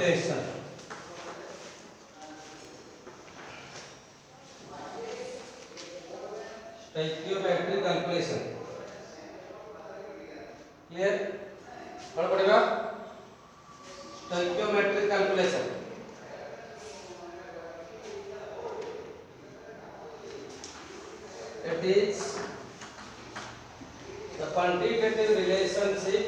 calculation. Stoichiometric calculation. Clear? कौन पढ़ेगा? Stoichiometric calculation. It is the quantitative relationship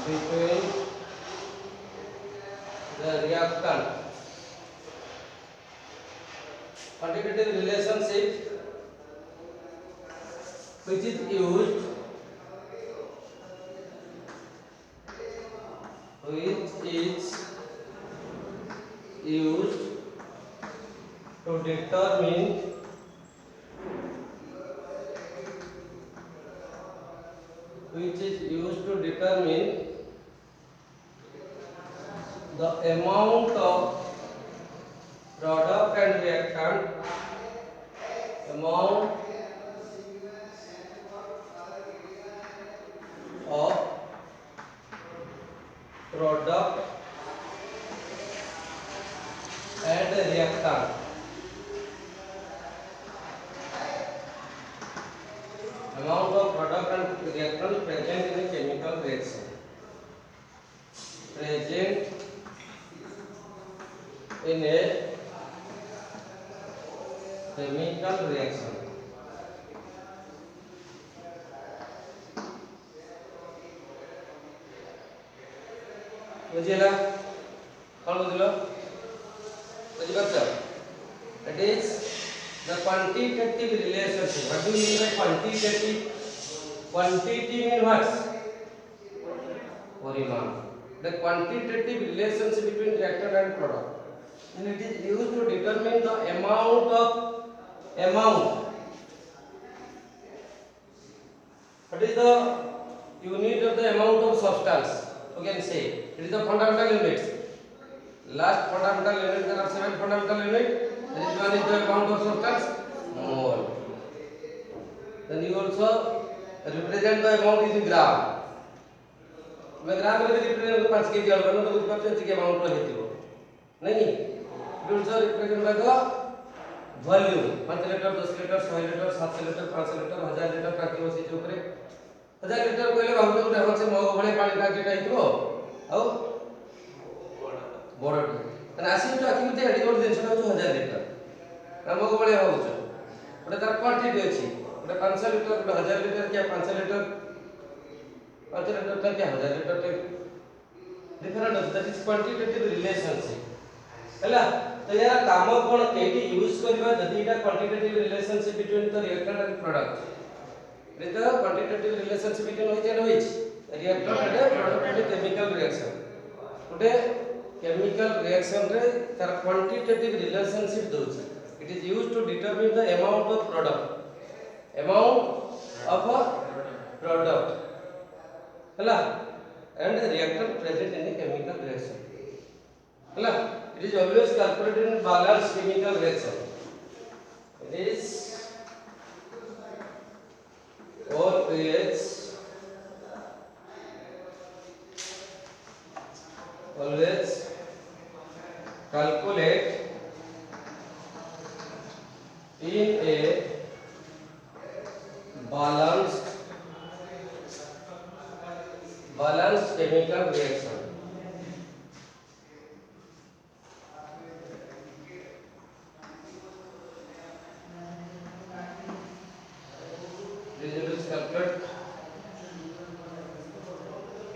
between the reactant. Quantitative relationship which is used to determine the amount of product and reactant, amount of product and reactant, amount of product and reactant present in a chemical reaction, present in a chemical reaction. बुझिला कौन बुझलो बुझि पाछ it is the quantitative relationship. What do you mean by quantitative? Quantity means what? Pariman. The quantitative relationship between reactant and product, and it is used to determine the amount. What is the unit of the amount of substance? You can say it is the fundamental units. Last fundamental unit, there are 7 fundamental units. This one is the amount of substance, mole. Then you also represent the amount in gram. मैं ग्राम में represent 5 kg अलग तो कुछ percent के amount रही थी वो नहीं it also represent by the volume 5 litre 10 litre 100 litre 700 litre 500 litre 1000 litre टाकी बसी जो ऊपर 1000 लीटर कहले बहुत गुटे हम से मग भले पानी टाकी टाइथो आ बड़ तने आसी तो आखि गुटे एडी बड़ दिन हो 1000 लीटर मग भले होउछ ओटे तार क्वांटिटी अछि ओटे 500 लीटर 1000 लीटर क्या 500 लीटर 5 लीटर तक क्या 1000 लीटर तक डिफरेंट अछि दैट इज क्वांटिटेटिव रिलेशनशिप हैला तो यार काम कोन केटी यूज करबा जदी इटा quantitative relationship between the reactant and product it the quantitative relationship between which and which reactant and product in chemical reaction today chemical reaction रे तार क्वांटिटेटिव रिलेशनशिप दोछ it is used to determine the amount of product हैला and the reactant present in a chemical reaction हैला it is always calculated in balanced chemical reaction. It is always calculate in a balanced chemical reaction. This is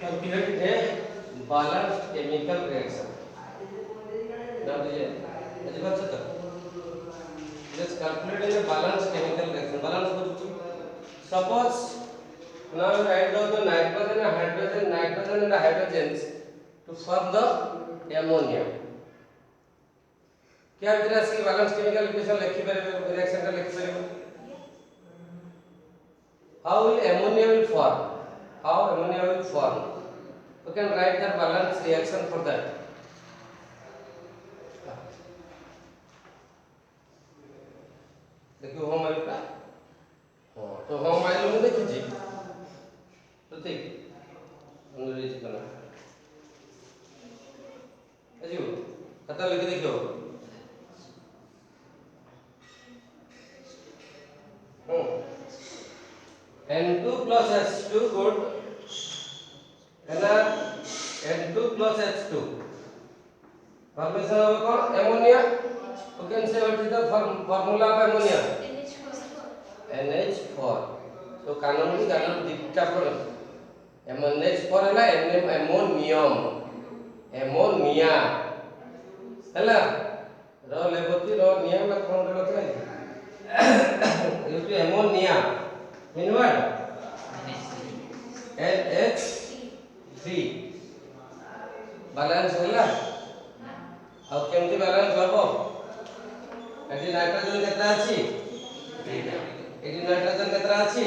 calculate in a balanced chemical reaction. Now this is let's calculate in a balanced chemical reaction. Balance suppose now you write down the nitrogen and hydrogens to form the ammonia. क्या विधि से balance chemical equation लिखि परबे reaction का लिखि परबे how will ammonia will form? How ammonia will form? We can write the balance reaction for that. देखियो home आइल का तो होम आइल में देखिए तो ठीक अंग्रेजी का अजीब कथा लिख देखियो N2 plus H2 good and N2 plus H2 formation of what ammonia you can say what is the formula of ammonia NH4 so canonic canonic dicta for NH4 है ना ammonium ammonia है ना रो लेबोती रो नियम में कौन रो थे ये तो ammonia mean what NH3 balance ହେଲା ଆଉ କେମିତି balance ହବ ଏଠି ନାଇଟ୍ରୋଜେନ କେତେ ଅଛି ଏଠି ନାଇଟ୍ରୋଜେନ କେତେ ଅଛି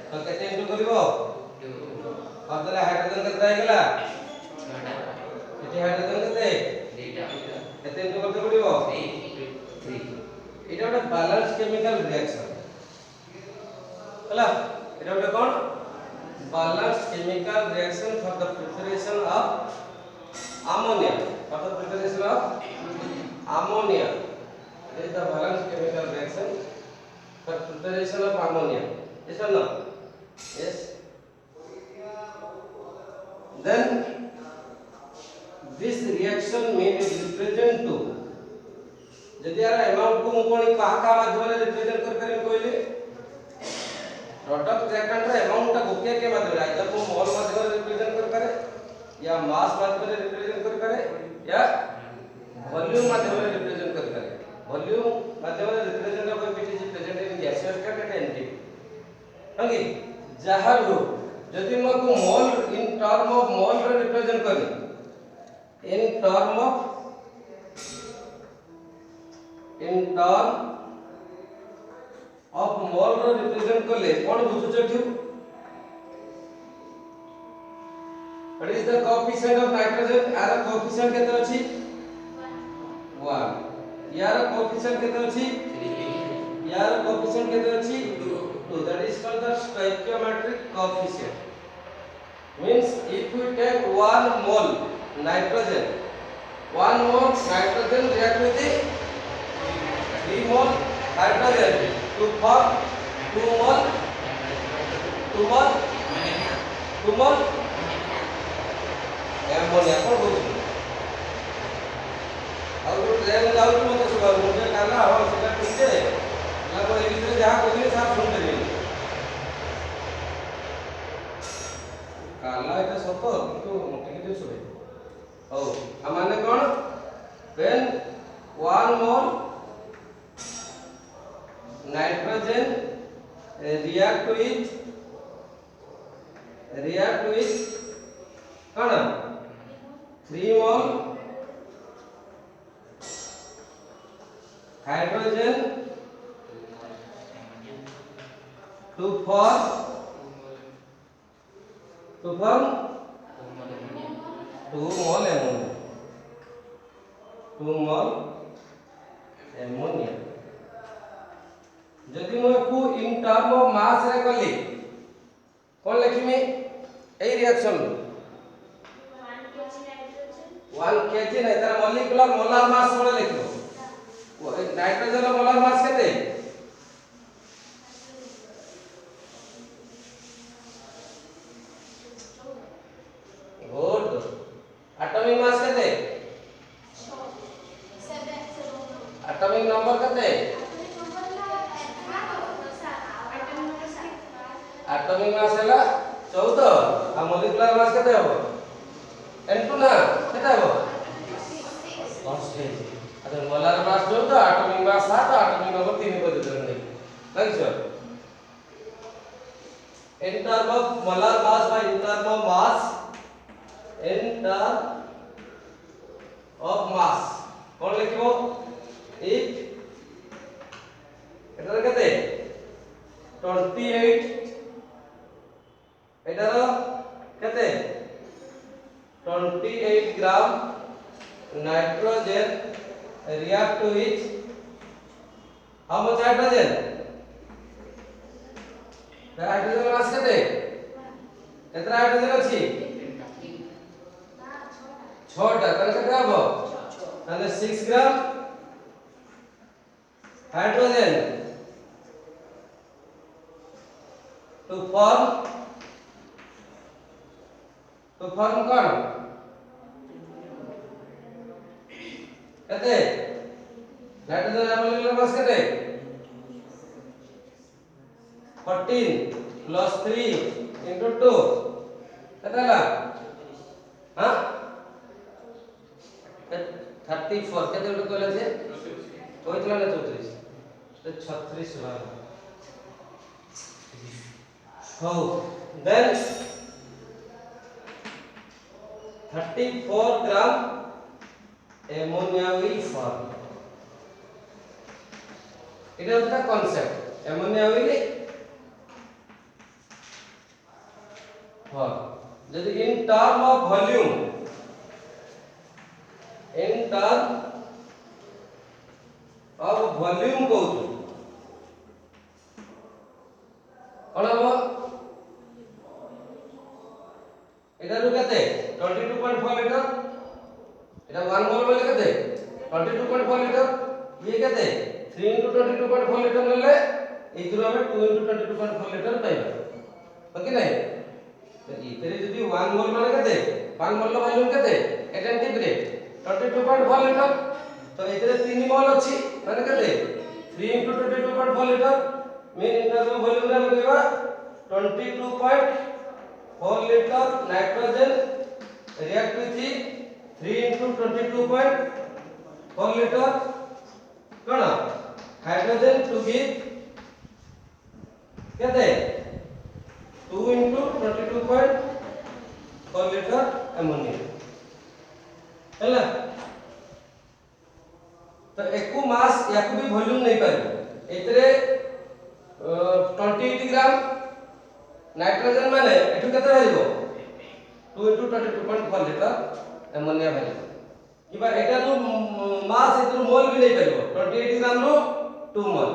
ତ କେତେ ଇନଟୁ କରିବ ଆଉ ତାହେଲେ ହାଇଡ୍ରୋଜେନ କେତେ ହେଇଗଲା ଏଠି ହାଇଡ୍ରୋଜେନ କେତେ କେତେ ଇନଟୁ करते पड़िबो 3 এটা ଗୋଟେ balance chemical reaction ହେଲା এটা ଗୋଟେ কোন balanced chemical reaction for the preparation of ammonia for the preparation of ammonia this is the balanced chemical reaction for preparation of ammonia yes or no yes then this reaction may be represent to जदि यार amount को कोनी कहा माध्यम रे represent कर करे कोइले प्रोडक्ट रिएक्टेंट रे अमाउंट टा गोके के माध्यम रे आइदर को मोल माध्यम रे रिप्रेजेंट कर करे या मास माध्यम रे रिप्रेजेंट कर करे या वॉल्यूम माध्यम रे रिप्रेजेंट कर करे वॉल्यूम माध्यम रे represent of it is present in gaseous state and एंटी हंगी जहां हो जदि म को मोल इन टर्म ऑफ मोल रे रिप्रेजेंट करी इन टर्म ऑफ मोल रो रिप्रेजेंट करले कोन बुझु छथि what is the coefficient of nitrogen यार कोएफिशिएंट केते अछि 1 यार कोएफिशिएंट केते अछि 3 यार कोएफिशिएंट केते अछि 2 that is called the stoichiometric coefficient means if we take 1 mole nitrogen 1 mole nitrogen react with the 3 mole hydrogen to form 2 mole ammonia कोन बोलु और ट्रेन जाउ मते सुबह मुझे काला हो सेटा ठीक है लगो ए भीतर जहां कोनी साफ सुन देबे काला एटा सत किंतु मोटे के सुबह ओ आ माने कोन when 1 mole nitrogen react with कौन 3 mole hydrogen to form 2 mole ammonia जदि मैं को इन टर्म ऑफ मास रे कली कोन लिखिमी ए रिएक्शन 1 kg नहीं तार मॉलिक्यूलर मोलार मास कोन लिखियो वो नाइट्रोजन रो मोलार मास केते गुड एटॉमिक मास केते एटॉमिक नंबर केते एटॉमिक मास हैला 14 आ मॉलिक्यूलर मास केते हो N2 ना केते हो कांस्टेंट अगर molar mass 14 atomic mass 7 atomic number 3 को दे देंगे like sir in term of molar mass by in term of mass कौन लिखिबो if एटा केते 28 nitrogen react with how much hydrogen? The hydrogen mass kete? Ketra hydrogen अछि? 6 टा ताले केते हबो? ताले 6 ग्राम hydrogen to form कौन केते नाइट्रोजन मोलिकुलर मास केते 14 plus 3 into 2 केते ला हां 34 केते उठ कहला जे होइतला ना 34 तो 36 बार हो then 34 gram ammonia will form এটা হচ্ছে কনসেপ্ট ammonia will form যদি in term of volume कहू कौन हम एटा रु केते 22.4 लीटर एटा 1 मोल बोले केते 22.4 लीटर ये केते 3 into 22.4 लीटर लेले एथुर हम 2 into 22.4 लीटर पाइबा ओके नै तो इतरे जदी 1 मोल माने केते 1 मोल लो वॉल्यूम केते एटेंटिव रेट 22.4 लीटर तो इतरे 3 मोल अछि माने केते 3 into 22.4 litre mean internal volume रे लगेबा 22.4 litre nitrogen react with 3 into 22.4 litre कोन हाइड्रोजन टू गिव केते 2 into 22.4 लीटर अमोनिया हैला तो एकु मास याकु भी वॉल्यूम नहीं पाइबो एतरे 28 ग्राम नाइट्रोजन माने एठु केते हेरिबो 2 into 22.4 लीटर अमोनिया हेरिबो किबा एटा नु मास एतु मोल भी नहीं पाइबो 28 ग्राम रो 2 मोल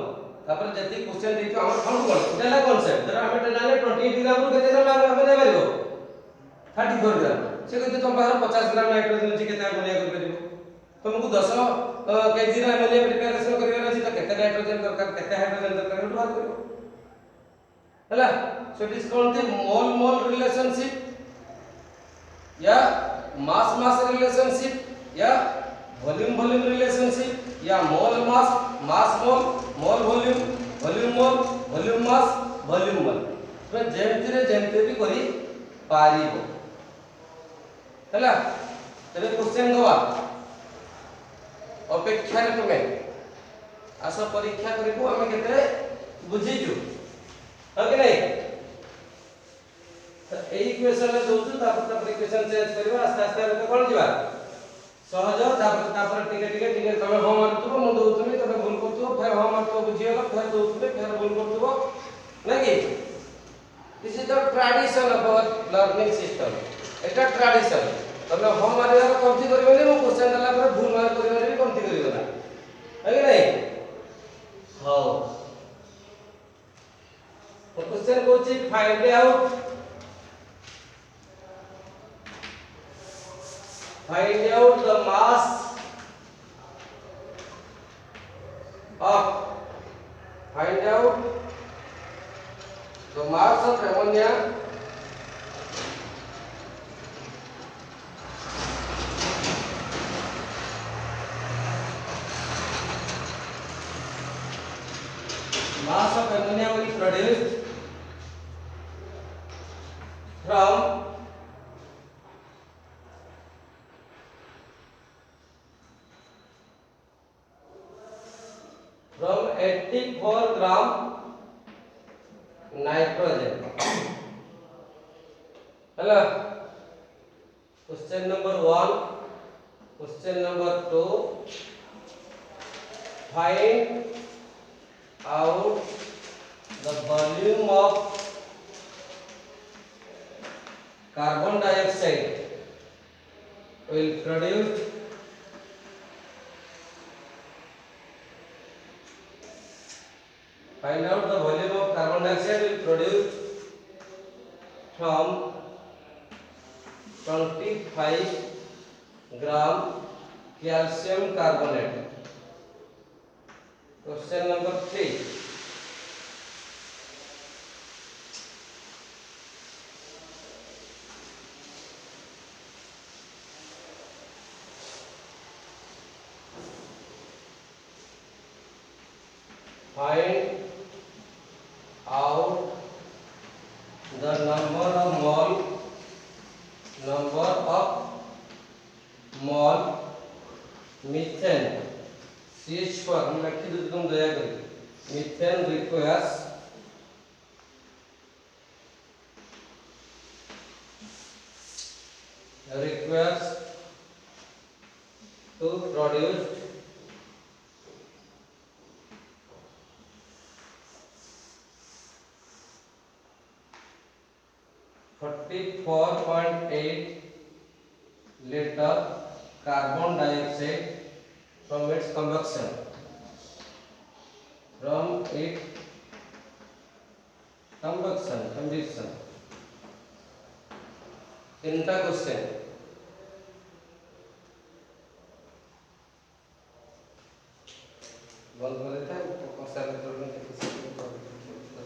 तापर जति क्वेश्चन देखियो हमर फंड कोन एटाला कांसेप्ट जरा हम एटा जाने 28 ग्राम रो केते ग्राम हमें नहीं पाइबो 34 ग्राम से कहते तुम बाहर 50 ग्राम नाइट्रोजन अछि केते अमोनिया कर परिबो तुमको 10 केजी रा अमोनिया प्रिपरेशन करिवार अछि त केते नाइट्रोजन दरकार केते हाइड्रोजन दरकार उठ बात करिवो हैला so it is called the mole mole relationship या मास मास रिलेशनशिप या वॉल्यूम वॉल्यूम रिलेशनशिप या मोल मास मास मोल मोल volume volume mole volume mass volume mole तो जेमति भी करी पारिबो हैला तबे क्वेश्चन दवा अपेक्षा रे तुमे आस परीक्षा करिबो हम केते बुझिजु ओके नहीं तो एई क्वेश्चन रे दोछु तापर क्वेश्चन चेंज करबा आस्ते आस्ते हम कोन जिबा सहज तापर टिके तमे हो मारतुबो मु दोउतुमी तमे भूल करतुबो फेर हो मारतुबो बुझियला फेर दोउतुमी फेर भूल करतुबो नाही this is the tradition of our learning system एटा ट्रेडिशन तमे हो मारिया कमती करबेनी मु क्वेश्चन दला पर भूल मार करबेनी भी कमती करबेना है कि नहीं हो तो question Kochi find out the mass of ammonia will be produced from 84 gram nitrogen hello question number 1 question number 2 find out the volume of carbon dioxide will produce Find out the volume of carbon dioxide will produce from 25 gram calcium carbonate. Question number 3. Find out the number of mole methane CH4 हम लिख दे तुम दया कर methane requires to produce 44.8 liter carbon dioxide from its combustion. तीनटा question बंद कर देता है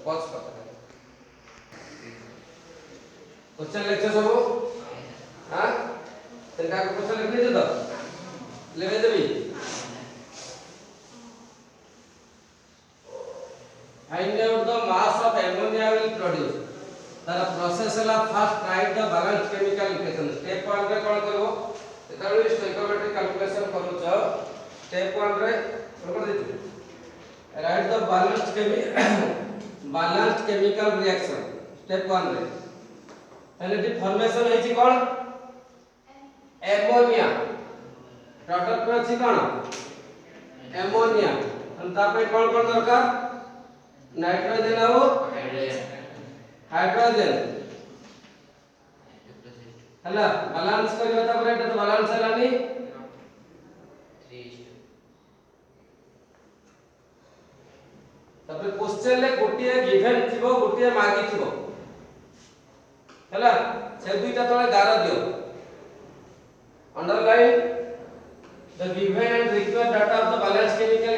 pause करता है क्वेश्चन लेक्चर सब हां तीनटा क्वेश्चन लिख दे तो लेवे देबी find out the mass of ammonia will produce तार प्रोसेस हला first right the balance chemical equation step 1 रे कोन करबो एताबे स्टोइकोमेट्रिक कैलकुलेशन करू छ स्टेप 1 रे कोन कर देती right the balanced chemical reaction step 1 रे पहले दी फॉर्मेशन है छी कोन एमोनिया प्रोडक्ट में छी कोन एमोनिया हम ता पे कोन कोन दरकार नाइट्रोजन आओ हाइड्रोजन हला बैलेंस करियो त पर एटा तो बैलेंस हलानी 3 तबे क्वेश्चन ले गोटिए गिवन थिबो गोटिए मागी थिबो हला से दुईटा तळे गार दियो underline the given and required data of the balance chemical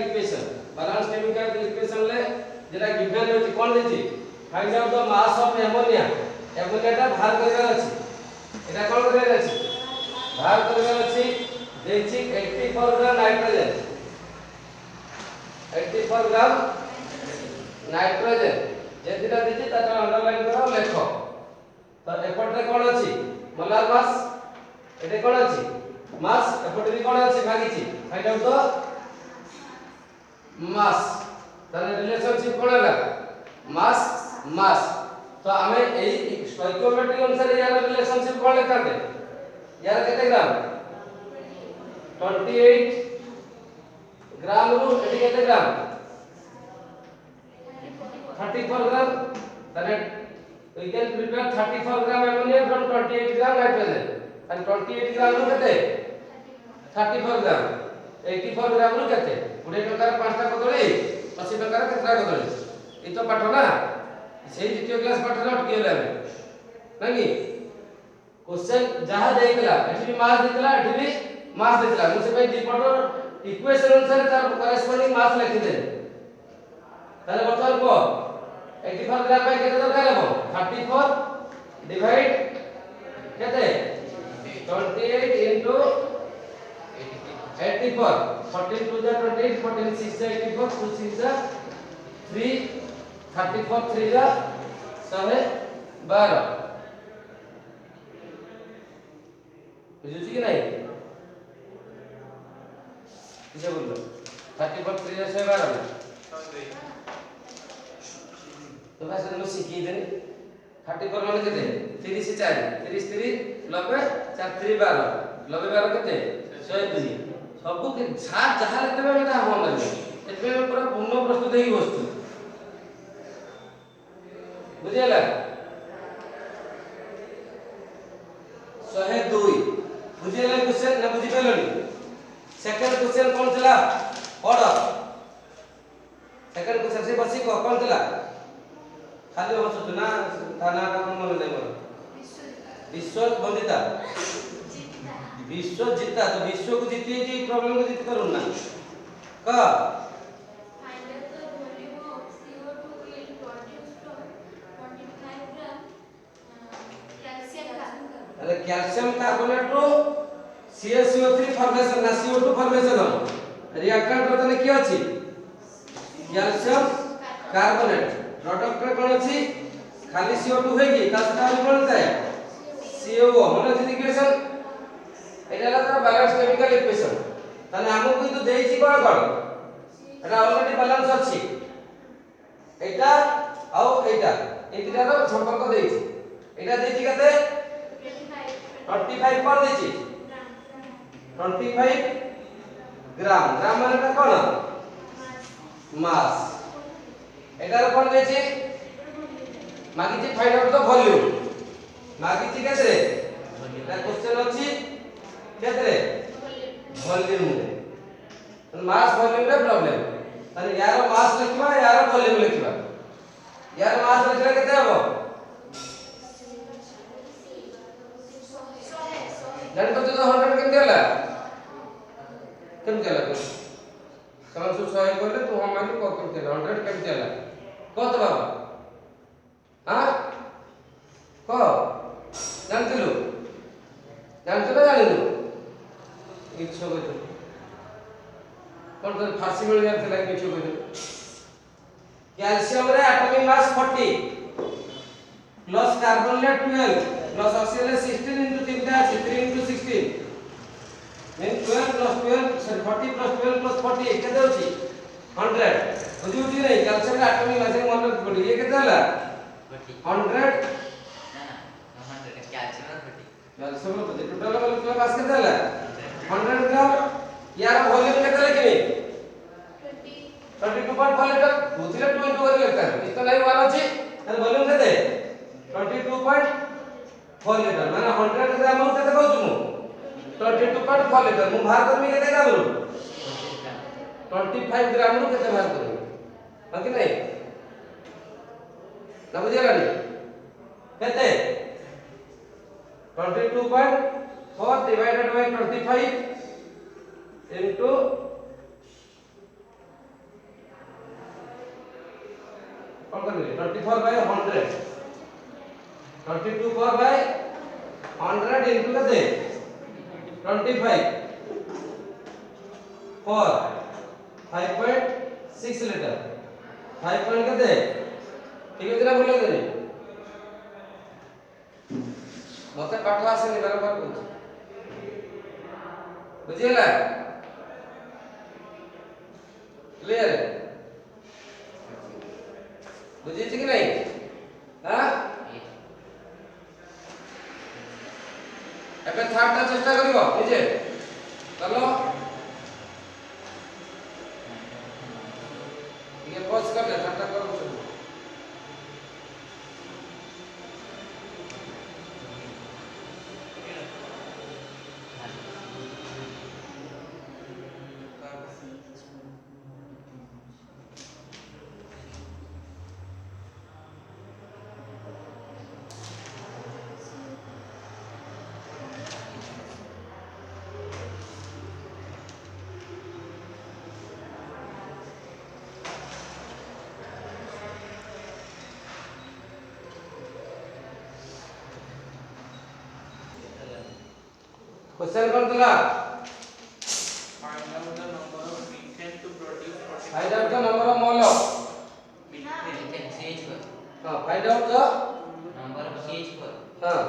equation ले जेला गिवन होची कोन देची find out the mass of ammonia ammonia टा बाहर करबार अछि एटा कोन करबार अछि बाहर करबार अछि देची 84 ग्राम नाइट्रोजन 84 ग्राम नाइट्रोजन जेतिरा देची ताटा अंडरलाइन करो लेखो तो एपट रे कोन अछि मोलार मास एटे कोन अछि मास एपट रे कोन अछि भागिछि फाइंड आउट द मास तारे रिलेशनशिप कोन हला मास मास तो हमें एई स्टोइकोमेट्रिक अनुसार यार रिलेशनशिप कोन लेखा दे यार केते ग्राम 28 ग्राम रु एटी केते ग्राम 34 ग्राम तारे we can prepare 34 gram ammonia from 28 gram nitrogen and 28 gram रु केते 34 gram 84 gram रु केते 20 टका पांचटा कदली 80 टका केतरा कदली ई तो पाठ ना सेही द्वितीय क्लास पाठ रे अटकी गेला नाही क्वेश्चन जहा देइतला एठी भी मास देइतला एठी भी मास देइतला मु से भाई दी पाठ इक्वेशन अनुसार तार करेस्पोंडिंग मास लिखि दे ताले बतल को 84 ग्राम पे केते दरकार हो 34 डिवाइड केते 28 into 84 14 to the 28 14 6 the 84 2 6 the 3 34 3 the 112 बुझुची कि नहीं किसे बोल 34 3 the 112 तो बस हम सीखी देनी 34 माने केते 30 4 30 3 90 4 3 12 90 12 केते 102 सबको के साथ जहां लेते में मेरा हम माने एतबे में पूरा पूर्ण प्रस्तुत है वस्तु बुझियला 102 बुझियला क्वेश्चन ना बुझि पेलनी सेकंड क्वेश्चन कोन चला पढ़ सेकंड क्वेश्चन से बसी को कौन थिला खाली हसुत ना थाना का मन नहीं मोर विश्व वंदिता विश्व जीता तो विश्व को जीती जी प्रॉब्लम को जीत करू ना का अरे कैल्शियम कार्बोनेट रो CaCO3 फॉर्मेशन ना CO2 फॉर्मेशन रिएक्टेंट बर्तन की अछि कैल्शियम कार्बोनेट प्रोडक्ट रे कोन अछि खाली CO2 होगी ता सता कोन थाए CO मन अछि इक्वेशन एटा ला बैलेंस केमिकल इक्वेशन ताने हमकु तो देइछि कोन कोन एटा ऑलरेडी बैलेंस अछि एटा आउ एटा ए तीटा रो संपर्क देइछि एटा देइछि कते 25 पर देइछि 25 ग्राम ग्राम माने कोन मास एटा रो कोन देइछि मागिछि फाइंड आउट द वॉल्यूम मागिछि केते रे एटा क्वेश्चन अछि केते रे वॉल्यूम रे मास वॉल्यूम रे प्रॉब्लम ताने यार मास लिखबा यार वॉल्यूम लिखबा यार मास लिखले केते हबो जान तो 100 केते होला केते होला समझ सु 100 बोले तो हम मान को केते 100 केते होला कत बाबा हां को जानतिलु जानतो ना जानिलु इच्छा को कोन तो फांसी मिल जाते लाइक इच्छा को कैल्शियम रे एटॉमिक मास 40 प्लस कार्बन ले 12 प्लस ऑक्सीजन ले 16 into 3 टा আছে 3 into 16 mean 12 plus 12 sorry 40 plus 12 plus 40 केते होची 100 बुझी बुझी नहीं कैल्शियम रे एटॉमिक मास मन पड़ी ये केते होला 100 कैल्शियम रे टोटल मोलेकुलर मास केते होला 100 ग्राम यार वॉल्यूम केते लिखिबे 22.4 लीटर दूसरे 2 into कर लगता है इतना नहीं वाला छी और वॉल्यूम केते 22.4 लीटर माने 100 ग्राम हम केते कहू तुम 22.4 लीटर मु बाहर करमी केते ग्राम रू 25 ग्राम रू केते बाहर करमी हां कि नहीं ना बुझिया नी केते 22.4 divided by 25 into कौन कर 24 by 100 22 4 by 100 into केते 25 4 5.6 लीटर 5 पॉइंट केते ठीक है ना बोले देनी मते पाठ आसे नि बराबर कहू बुझिला क्लियर बुझी कि नहीं हां एबे थर्ड ता चेष्टा करिवो निजे चलो ये पॉज कर ले थर्ड ता करो क्वेश्चन कर दिला find out the number of methane to produce 40 find out the number of mole methane CH4 हां find out the number of CH4 हां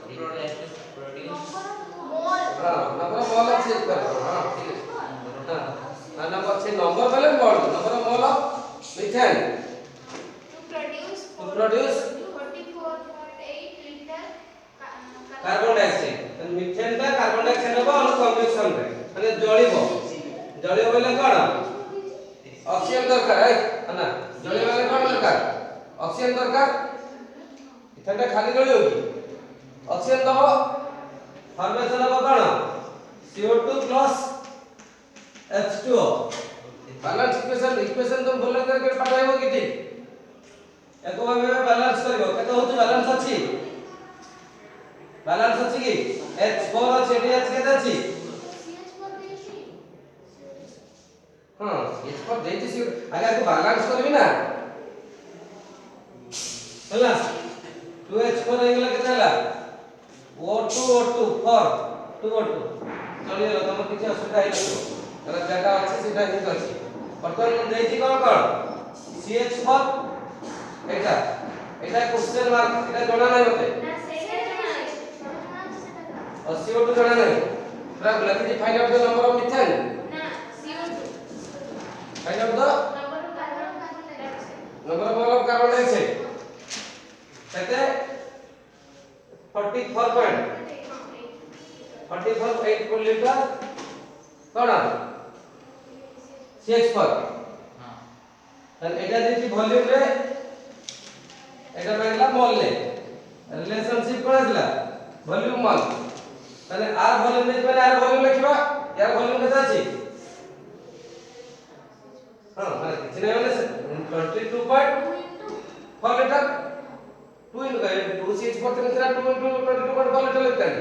to produce हां नंबर ऑफ मोल चेक कर हां ठीक है हां नंबर से नंबर वाले मोल number of mole of methane to produce to produce 44.8 liter carbon dioxide methane ता कार्बन डाइऑक्साइड हो अनु कम्बिनेशन रे माने जळिबो जळिबो बोले कोन ऑक्सीजन दरकार है ना जळिबो बोले कोन दरकार ऑक्सीजन दरकार इथेटा खाली जळियो की ऑक्सीजन दबो फॉर्मेशन हो कोन CO2 H2O बैलेंस इक्वेशन तुम बोल करके पढ़ाइबो कि ठीक एको भाबे बैलेंस करबो केते होत बैलेंस अछि कि h4 अछि एटी h केते अछि हां h4 देछि सी अगर को बैलेंस करबी ना हला 2h4 हे गेला केते हला O2 4 2O2 चली गेला तम किछ असुविधा हे नथो तरा जागा अछि सेटा हित अछि वर्तमान मन देछि कोन CH4 एटा क्वेश्चन मार्क एटा जणा नै होते और CO2 जणा नै पूरा लखि find out the number of methane find out the number of carbon dioxide केते 44.8 लीटर कोन CH4 हाँ तन एटा देछि वॉल्यूम रे एटा मानला मोल ले रिलेशनशिप कोन आसला वॉल्यूम मोल तने आर वॉल्यूम दे पने आर वॉल्यूम लिखबा यार वॉल्यूम केता अछि हां माने किछ नै माने 22.4 लीटर 2 into 2CH4 तने 2 into 22.4 लीटर लिखता है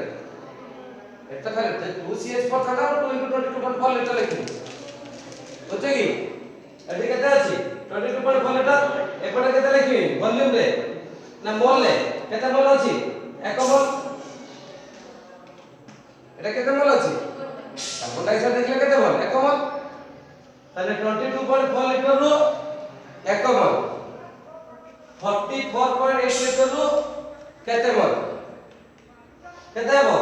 एटा खाली 2CH4 था 2 into 22.4 लीटर लिखि बुझे कि एठी केते अछि 22.4 लीटर एपटे केते लिखि वॉल्यूम रे ना मोल ले केते मोल अछि 1 मोल एटा केते मोल अछि कार्बन डाइऑक्साइड देखले केते मोल 1 मोल ताले 22.4 लीटर रो 1 मोल 44.8 लीटर रो केते मोल केते हो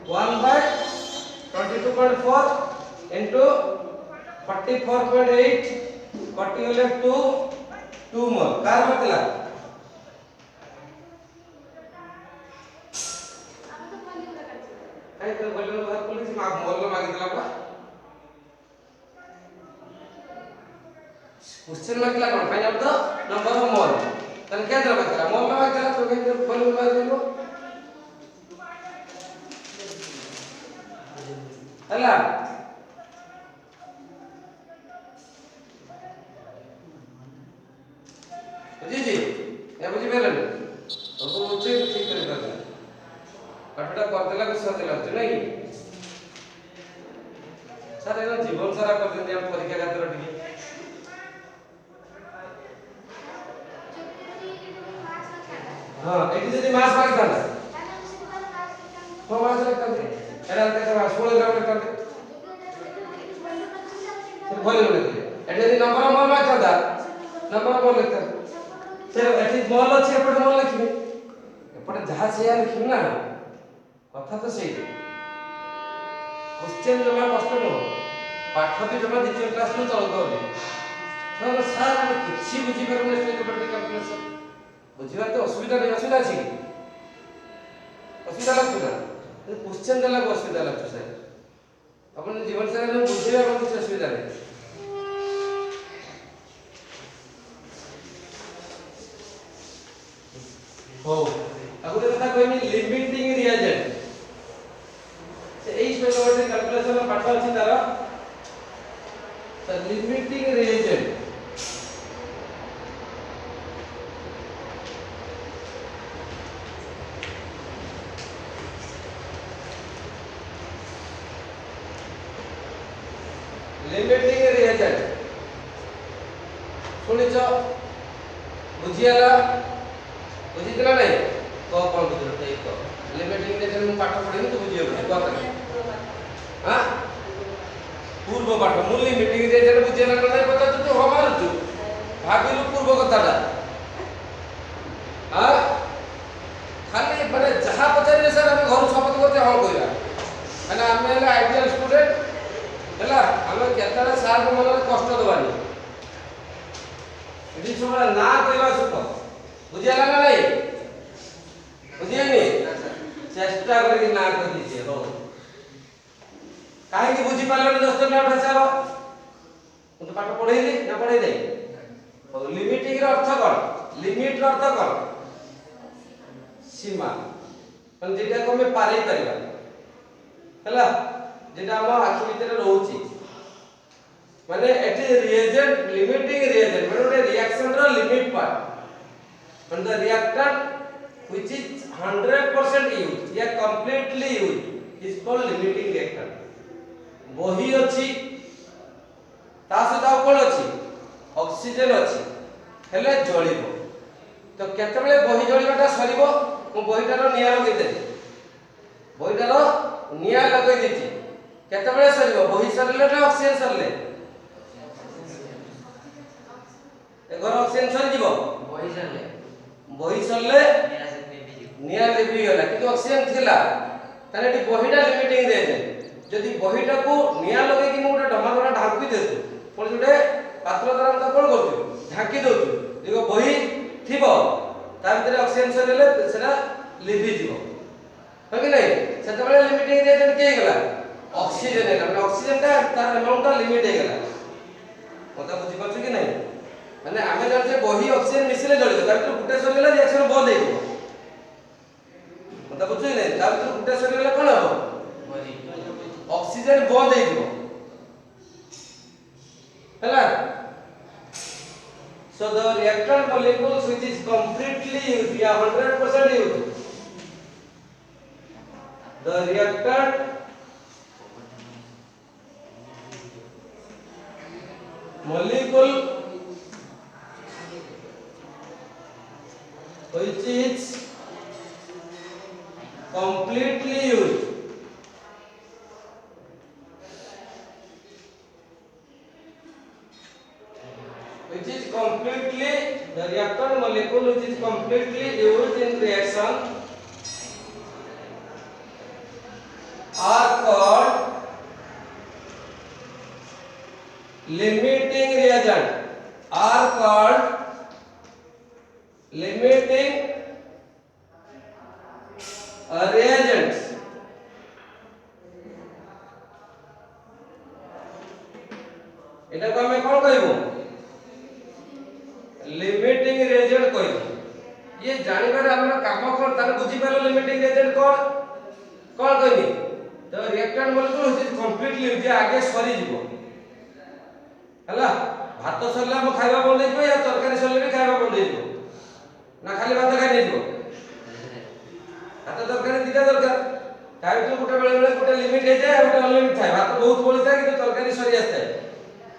1/22.4 into 44.8 कटी होले 2 मोल कार मतला काय तो वॉल्यूम बाहर कोली मा मोल लो मागी दिला बा क्वेश्चन मागला कोन find out the number of mole तने केंद्र मागला मोल लो मागला तो केंद्र वॉल्यूम माग देबो हला जी जी या बुझी बेलन तो उठे ठीक कर कर पाठटा कर देला को सहज लागछ नै सर एनो जीवन सारा कर दिन हम परीक्षा खातिर टिके हां एटी जदी मास माग थांदा तो मास लगता है एरा ते 16 ग्राम लगता है फिर वॉल्यूम लिखिए एटी जदी नंबर ऑफ मोल माग थांदा नंबर ऑफ मोल लिखता फिर एटी मोल अछि एपटे मोल लिखिबे एपटे जहा से या लिखिबे ना कथा तो सही क्वेश्चन जमा कष्ट न पाठ भी जमा द्वितीय क्लास में चल गयो तो सर हम किछि बुझी परने स्टेटिक कैलकुलेशन बुझिबा तो असुविधा नहीं असुविधा अछि असुविधा लागछ ना क्वेश्चन देला असुविधा लागछ सर अपन जीवन सारा में बुझिबा को किछि असुविधा नहीं हो आगुटे कथा कहमी लिमिटिंग रिएजेंट से एई स्पेशल कैलकुलेशन पाठ अछि तार सर लिमिटिंग रिएजेंट लिमिटिंग रिएजेंट सुनिछ बुझियाला बुझितला नै को कोन बुझलो ते को लिमिटिंग रिएजेंट पाठ पढिनी तो बुझियो को हां पूर्व पाठ मूल लिमिटिंग रिएजेंट बुझियाला नै पता तो हो मारछु भाबिलु पूर्व कथाटा हां खाली माने जहा पचारे सर हम घर शपथ करते हां कइरा माने हम हेला आइडियल स्टूडेंट हला हम केतरा सार को मन कष्ट दबानी इदी सबला ना कइवा सुख बुझियाला ना नै बुझियनी चेष्टा करके ना कर दीजिए हो काहे की बुझी पारलो 10 मिनिट हिसाब तो पाठ पढैली ना पढै नै तो लिमिटिंग रो अर्थ कोन लिमिट रो अर्थ कोन सीमा मन जेटा को हम पारै परिबा हला जेटा हम आखि भीतर रहउची माने एटी रिएजेंट लिमिटिंग रिएजेंट माने रिएक्शन रो limit part and the reactant which is 100% used या completely used is called limiting reactant वही अछि ता सहित आ कोन अछि ऑक्सीजन अछि हेले जळिबो तो केतेबेले बही जळिबाटा सरीबो मु बहीटार निया लगै देली बहीटार निया लगै देती केतेबेले सरीबो बही सरीले ना ऑक्सीजन सरले एगर ऑक्सीजन सरी जीवो बही सरले निया लिपि गला किंतु ऑक्सीजन थिला ताने एटी बहीटा लिमिटिंग देजे जदि बहीटा को निया लगै कि मोटा ढमागरा ढाकी देतु पण जोडे पात्र द्वारा हम कोन करतु ढाकी दउतु देखो बही थिबो ता भीतर ऑक्सीजन सरले सेना लिपि जीवो हो कि नहीं सेतबेले लिमिटिंग देजे के गला ऑक्सीजन है मतलब ऑक्सीजन का तार अमाउंट लिमिट है गला मता बुझी पाछु कि नहीं माने आमे जानते बही ऑक्सीजन मिसले जळितो ता भीतर गुटे सरले रिएक्शन बंद हे जीवो मता बुझी नहीं ता भीतर गुटे सरले कोन हो ऑक्सीजन बंद हे जीवो हैला so the reactant molecules which is completely used या 100% used the reactant molecule which is completely used which is completely the reactant molecule which is completely used in reaction are called limiting reagent are called limiting reagents एटा को हमें कोन कहबो limiting reagent कहबो ये जानिबार हमरा काम कोन तार बुझी पालो लिमिटिंग रिएजेंट कोन कहबी तो रिएक्टेंट मोलेक्युल इज कंप्लीटली जे आगे सरी जीवो हला भात सरला हम खाइबा बंद हे जीवो या तरकारी सरले भी खाइबा बंद हे जीवो ना खाली भात खाइ नै जीवो भात तरकारी दिटा दरकार ताइ तो गोटे बेले गोटे लिमिट हे जाय गोटे अनलिमिट थाय भात बहुत बोली थाय कि तरकारी सरी आस्ते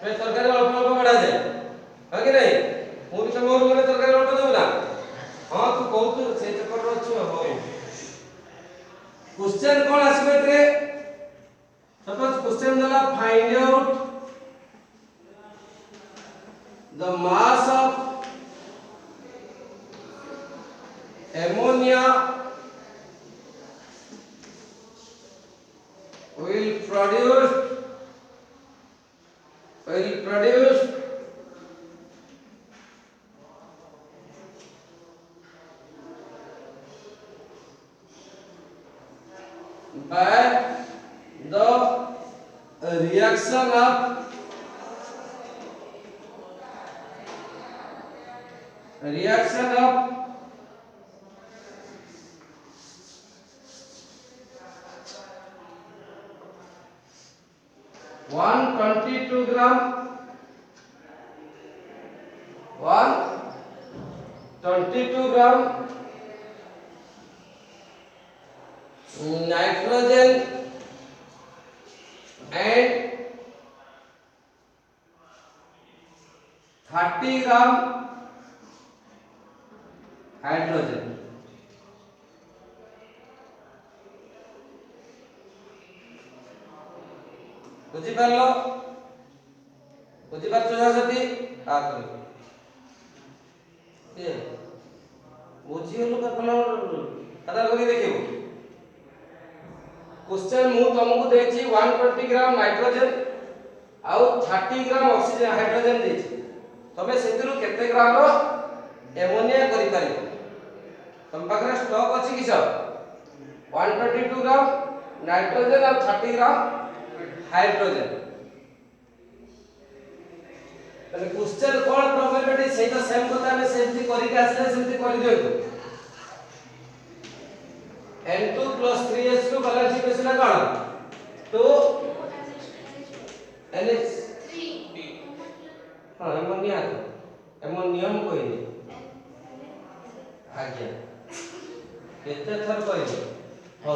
पे तरकारी अल्प अल्प बढ़ा जाए है कि नहीं मु भी मोर गने तरकारी अल्प देउ ना हां तू कहू तू से चक्कर रो छु हो क्वेश्चन कोन आसीबे रे सपोज क्वेश्चन दला find out the mass of ammonia will produce by the reaction of one 22 gram nitrogen and 30 gram hydrogen बुझी पारलो बुझी पारछो सती आ करो ए बुझी गलो का कलो खाता लगी देखिबो क्वेश्चन मु तुमको देछि 120 ग्राम नाइट्रोजन आउ 30 ग्राम ऑक्सीजन हाइड्रोजन देछि तबे सेतिरु केते ग्राम रो एमोनिया करि पारिबो तम पाखरे स्टॉक अछि किछ 122 ग्राम नाइट्रोजन और 30 ग्राम हाइड्रोजन तने क्वेश्चन कोन प्रोबेबिलिटी सेही तो सेम कथा में सेमति करि के आसले सेमति करि दियौ N2 plus 3H2 balance equation है कौन तो NH 3 हाँ एमोनिया तो एमोनियम कहनी आज्ञा केते थर कहनी हो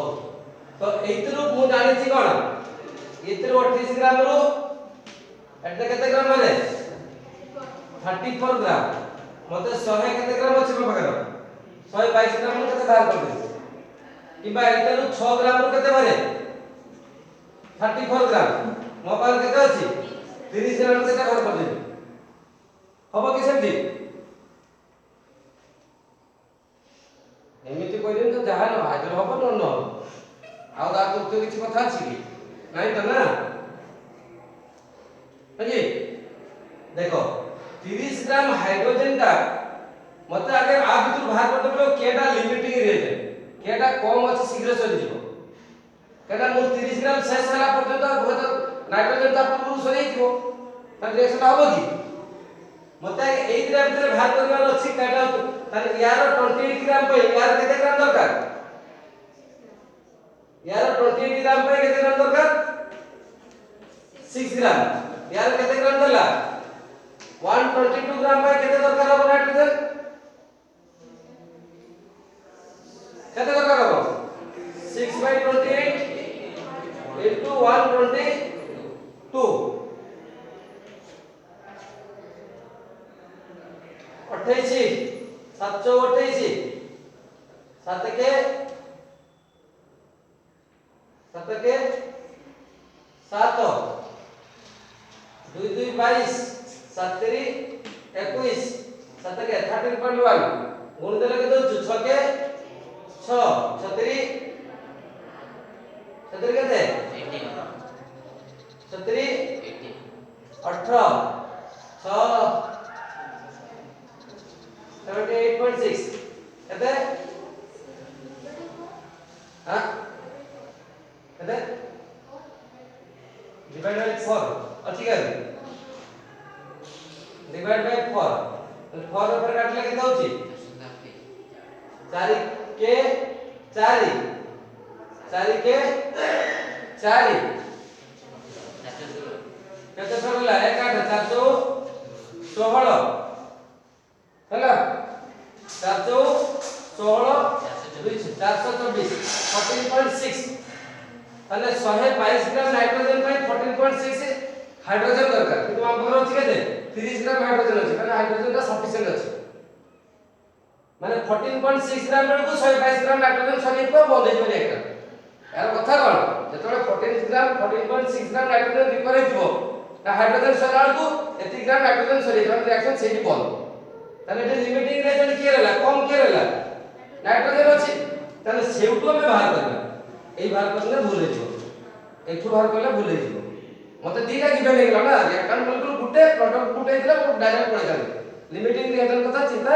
तो एइतरु मु जानि छी कोन एइतरु 28 ग्राम रो एते केते ग्राम माने 34 ग्राम मते 100 केते ग्राम अछि मो पाखर 122 ग्राम रो केते बाहर कर दे किबा एइतरु 6 ग्राम रो केते माने 34 ग्राम मो पाखर केते अछि 30 ग्राम केते बाहर कर दे हबो कि सेमती एमिति कहलिन तो जहा न हाजर हबो न आ दा तो किछि कथा अछि कि नाही त ना बुझी देखो 30 ग्राम हाइड्रोजन ता मते आगे आ भितर बाहर कर देबो केटा लिमिटिंग रिएजेंट केटा कम अछि शीघ्र सरी जीवो केटा मु 30 ग्राम शेष होला पर्यंत बहुत नाइट्रोजन ता पूर्व सरी जीवो त रिएक्शन हबो कि मते एई ग्राम भितर बाहर करबार अछि केटा ताले यार 28 ग्राम पे यार केते ग्राम दरकार यार 28 ग्राम पे केते ग्राम दरकार 6 ग्राम यार केते ग्राम देला 122 ग्राम पे केते दरकार हो नाइट्रोजन केते दरकार हो 6/28 into 122 28 728 7 के 7 2 2 22 7 3 21 7 के 13.1 गुण देले के दउ 6 के 6 छतरी छतरी केते 18 छतरी 18 18 6 78.6 केते हां केते डिवाइड बाय 4 अछि के डिवाइड बाय 4 4 ऊपर काटले केते होची 4 के 4 4 के 4 केते सरला 1 8 416 ହେଲା 416 424 14.6 তাহলে 122 গ্রাম নাইট্রোজেন পাই 14.6 হাইড্রোজেন দরকার কিন্তু আমার আছে কেতে 30 গ্রাম হাইড্রোজেন আছে মানে হাইড্রোজেনটা সাফিসিয়েন্ট আছে মানে 14.6 গ্রাম বেলকু 122 গ্রাম নাইট্রোজেন সরিয়ে বন্ধ হই যাবে একটা এর কথা কোন যেতବେଳେ 14 গ্রাম 14.6 গ্রাম নাইট্রোজেন রিকভার হইব তা হাইড্রোজেন সরালকু এতি গ্রাম নাইট্রোজেন সরিয়ে যাবে রিঅ্যাকশন সেইটি বন্ধ তাহলে এটা লিমিটিং রিয়েজেন্ট কি रहला কম কি रहला নাইট্রোজেন আছে তাহলে সেউটু আমি বাহার করব এই বাহার করলে ভুল হয়ে যাব একটু বাহার করলে ভুল হয়ে যাব মতে দিটা গিভেন হয়ে গেল না রিঅ্যাকট্যান্ট মলিকুল গুটে প্রোডাক্ট গুটে দিলা ও ডাইরেক্ট পড়ে গেল লিমিটিং রিয়েজেন্ট কথা চিন্তা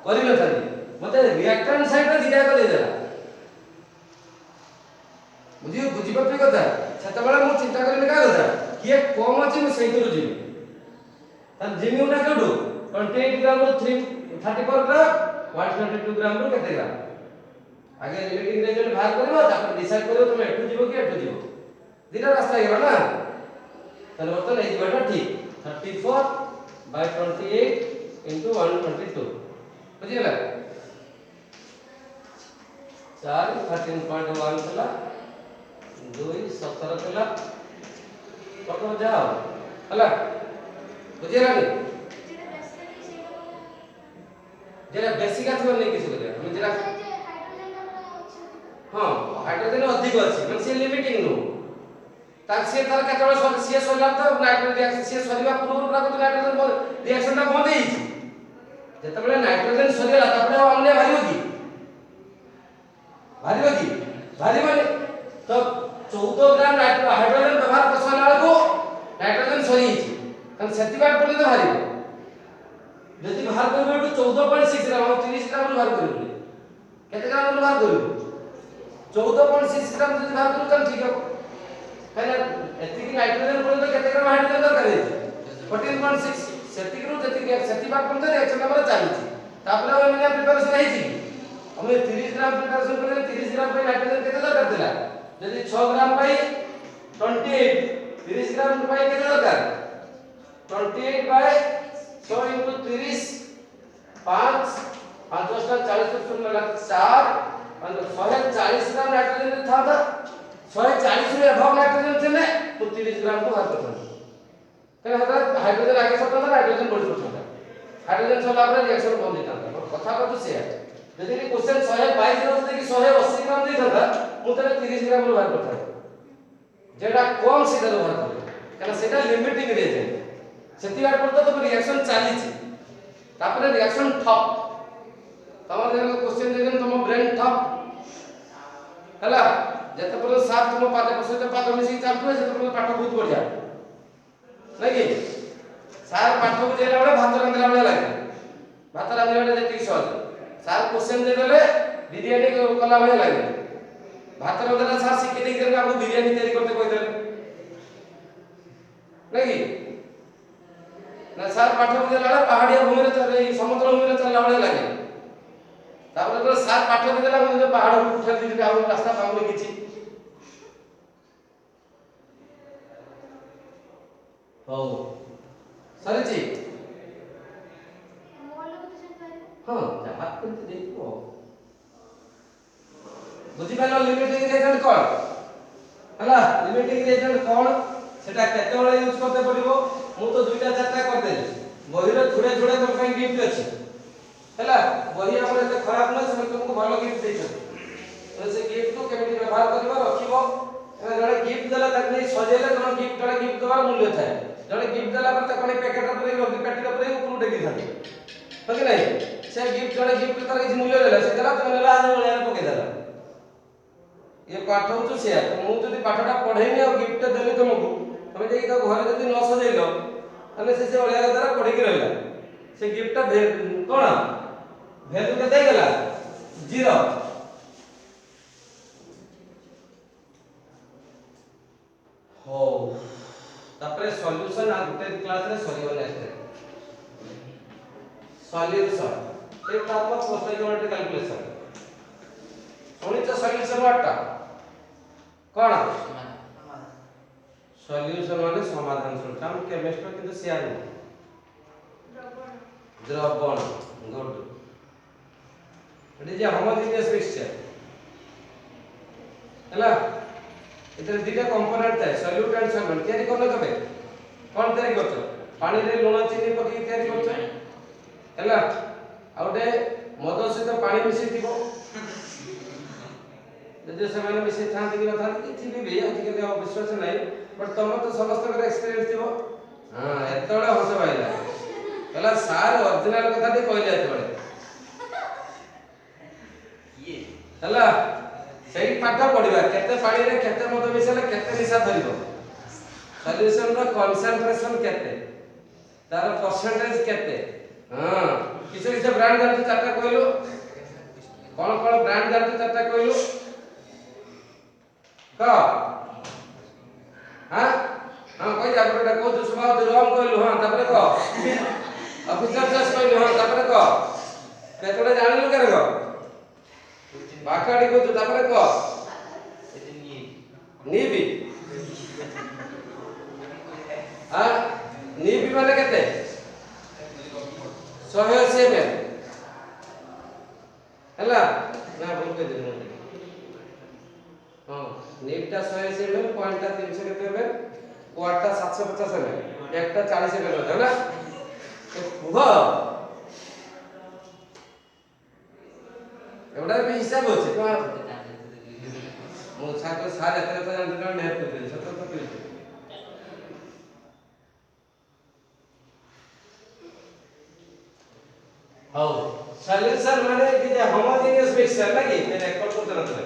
করি না থাকি মতে রিঅ্যাকট্যান্ট সাইডে দিটা করে দেলা বুঝি পারবি কথা সেতবেলে মু চিন্তা করি না কা কথা কিয়ে কম আছে মু সেইতরু জিমি তার জিমিউ না কেউটু 28 ग्राम रो 34 ग्राम 122 ग्राम रो केते ग्राम आगे लिमिटिंग रिएजेंट बाहर करबो तापर डिसाइड करबो तुम एठु जीवो कि एठु जीवो दिना रास्ता हेबा ना तले बर्तन ए जीवटा ठीक 34/28 into 122 बुझिला 4 13.1 थला 2 17 थला कतो जाओ हला बुझिला नि जेरा बेसिक आथवा नै किछु करे हम जेरा हां हाइड्रोजन अधिक अछि মানে সে লিমিটিং নো তার সে তার কেতବେଳେ সে সরিলা তো নাইট্রোজেন রিঅ্যাকশন সে সরিবা পূর্ব পুরা কত নাইট্রোজেন রিঅ্যাকশনটা বন্ধ ହେଇଛି যেতବେଳେ নাইট্রোজেন সরিলা তারপরে অন্য ভারিব কি ভারিবনি তো 14 গ্রাম হাইড্রোজেন ব্যবহার করছলা বেলকু নাইট্রোজেন সরি ହେଇଛି কারণ সেতিবার পর্যন্ত ভারিব যদি বাহার করবে একটু 14.6 গ্রাম 30 গ্রাম বাহার করবে কত গ্রাম বাহার করবে 14.6 গ্রাম যদি বাহার করবে তাহলে ঠিক হবে কারণ এতিকি নাইট্রোজেন পর্যন্ত কত গ্রাম হাইড্রোজেন দরকার আছে 14.6 সেতিকিরু যেতিকি সেতিবার পর্যন্ত রিঅ্যাকশন আমরা চালিছি তারপরে আমি মানে প্রিপারেশন ହେଇଛି আমি 30 গ্রাম প্রিপারেশন করে 30 গ্রাম পাই নাইট্রোজেন কত দরকার ଥିଲା যদি 6 গ্রাম পাই 28 30 গ্রাম পাই কত দরকার 28/6 क्वेश्चन लगा 4 और 140 ग्राम नाइट्रोजन था 140 रे अभाव नाइट्रोजन थे तो 30 ग्राम को बाहर करता कहना हता हाइड्रोजन आगे सटता नाइट्रोजन बढ़ पड़ता हाइड्रोजन सला पर रिएक्शन बंद होता कथा को से यदि क्वेश्चन 122 रो कि 180 ग्राम दे था मु तने 30 ग्राम रो बाहर करता जेटा कम सीधा बाहर कर कहना सेटा लिमिटिंग रिएजेंट सेति बार पड़ता तो रिएक्शन चाली छी तापर रिएक्शन ठप तमर जन क्वेश्चन देन तुम ब्रेन ठप हला जते पर साफ तुम पाद सहित पाद मिसी चालू है सेते पाठ बहुत बढ़िया नहीं सार पाठ बुझेला बडे भात रांधला बडे लागे भात रांधला बडे जेति सहज सार क्वेश्चन दे देले बिरयानी कला बडे लागे भात रांधला सार सिखि दे के आपको बिरयानी तैयारी करते कोइ देले नहीं ना सार पाठ बुझेला बडे पहाड़िया भूमि रे चले समुद्र भूमि रे चलला बडे लागे तापर तो सार पाठ दे देला मुझे पहाड़ उठा दी के आउ रास्ता पाउले किछि हो सरी जी हां जहां करते देखो बुझी पालो लिमिटिंग रिएजेंट कोन हला लिमिटिंग रिएजेंट कोन सेटा केते बेले यूज करते पड़िबो मु तो दुईटा चारटा कर देली बही रे थोड़े थोड़े तुम ପାଇଁ गिफ्ट अछि हला बही हमर एते खराब न से तुमको भलो गिफ्ट देछ तो से गिफ्ट को केमिति व्यवहार करबो रखिबो जड़े गिफ्ट देला तक नहीं सजेले तम गिफ्ट जड़े गिफ्ट देवार मूल्य थाए जड़े गिफ्ट देला पर तक पैकेट पर रखि पैकेट पर ऊपर टेकी थाते हो कि नहीं से गिफ्ट जड़े गिफ्ट तार किछ मूल्य देला से देला तुम नेला आज वाले पके देला ये पाठ हो से मु जदी पाठटा पढैनी और गिफ्ट देली तुमको तुम जे तो घर जदी न सजेलो तने से वाले द्वारा पढी के रहला से गिफ्ट कोन वैल्यू केते गेला 0 हो तापरे सॉल्यूशन आ गुटे क्लास रे सॉल्यूशन नेक्स्ट सॉल्यूशन एक तात्मक पोस्ट ज्योमेट्री कैलकुलेशन सुनी तो सॉल्यूशन वाटा कोन सॉल्यूशन माने समाधान सूत्र हम केमिस्ट्री किंतु सियार द्रवण गुड it is a homogeneous mixture हला इधर दिटा कंपोनेंट है सॉल्यूट एंड सॉल्वेंट तयारी करलो तबे कोन तयारी करछो पानी रे लूण चीनी पकी तयारी करछो हला आउटे मद सहित पानी मिसी थिबो जे से माने मिसी थांती कि न थांती कि थी भी आज के विश्वास नहीं बट तुम तो समस्त कर एक्सपीरियंस थिबो हां एतळे हंस पाइला हला सार ओरिजिनल कथा टी कहले एतळे ये हला सही पाठ पढिबा केते पानी रे केते मद मिसले केते निशा धरिबो सॉल्यूशन रो कंसंट्रेशन केते तार परसेंटेज केते हां किसे किसे ब्रांड जानते चारटा कहलो कोन कोन ब्रांड जानते चारटा कहलो का हां हां कोई जाबटा को जो सुभाव जो राम कहलो हां तापर को ऑफिसर जस कहलो हां तापर को केतोडा जानिलु करे को बाकाडी को तो तापर को नीबी हां नीबी माने केते 180 ml हला ना बोल के दे हां नीबटा 180 ml पॉइंट ता 300 केते ml क्वार्टा 750 ml एकटा 40 ml हो ना तो कुह एवढा भी हिसाब होचे तो मो छात्र सार एतरे तो जानते ने हेल्प करते सत तो करते हाउ सॉल्यूशन माने it is a homogeneous mixture लागी मैं रेकॉर्ड करते रहते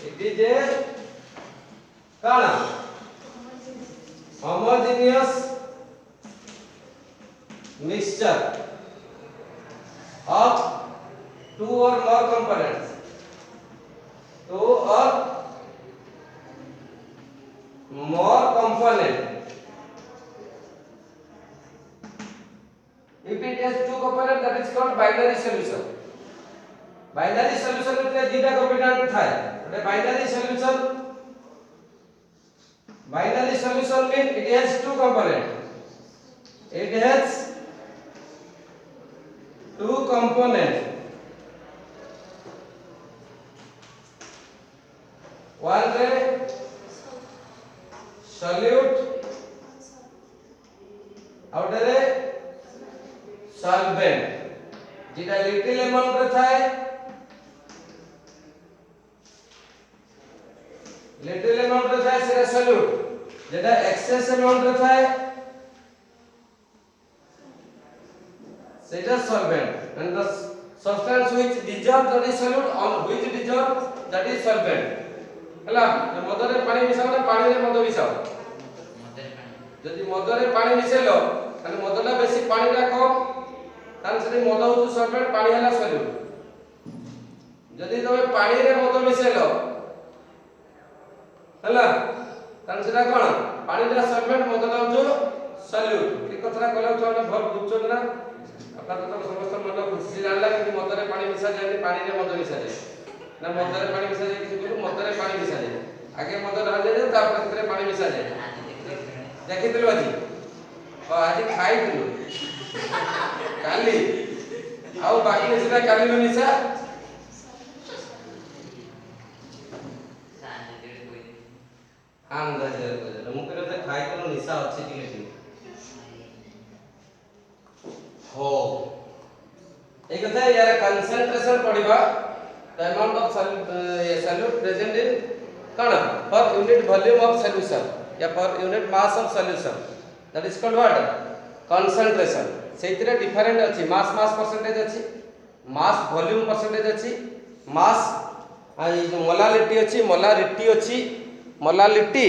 इट इज ए काना homogeneous mixture of two or more components two or more component if it has two component that is called binary solution binary solution में दीटा component थाए ओटे binary solution mean it has two component it has two component 1 रे solute out रे solvent जेटा little amount रे थाए little amount रे थाए सेटा सॉल्यूट जेटा एक्सेस अमाउंट रे थाए सेटा solvent and the substance which dissolve that is solute on which dissolve that is solvent हला मदरे पानी मिसाओ ना पानी रे मद मिसाओ जदि मदरे पानी मिसेलो ताले मदला बेसी पानी रा कम तान से मद हो सॉल्वेंट पानी हला सॉल्यूट जदि तमे पानी रे मद मिसेलो हला तान सेटा कोन पानी रा सॉल्वेंट मदला हो सॉल्यूट की कथरा कला तो हम भल बुझछन ना अपना तो समस्त मन खुशी जानला कि मदरे पानी मिसा जाय पानी रे मद मिसा जाय ना मदरे पानी मिसा जाय कि बोलू मदरे पानी मिसा जाय आगे मद डाल जाय तापर सेरे पानी मिसा जाय देखितलु आज आज खाइतलु काली आउ बाकी सेटा काली लो मिसा हम गजर गजर मु कहते खाइतलु निशा अछि कि हो एक कथा यार कंसंट्रेशन पड़िबा the amount of solute present in कण per unit volume of solution या per unit mass of solution that is called what concentration सेतिरे डिफरेंट अछि मास परसेंटेज अछि मास वॉल्यूम परसेंटेज अछि मास आ मोलालिटी अछि मोलारिटी अछि मोलालिटी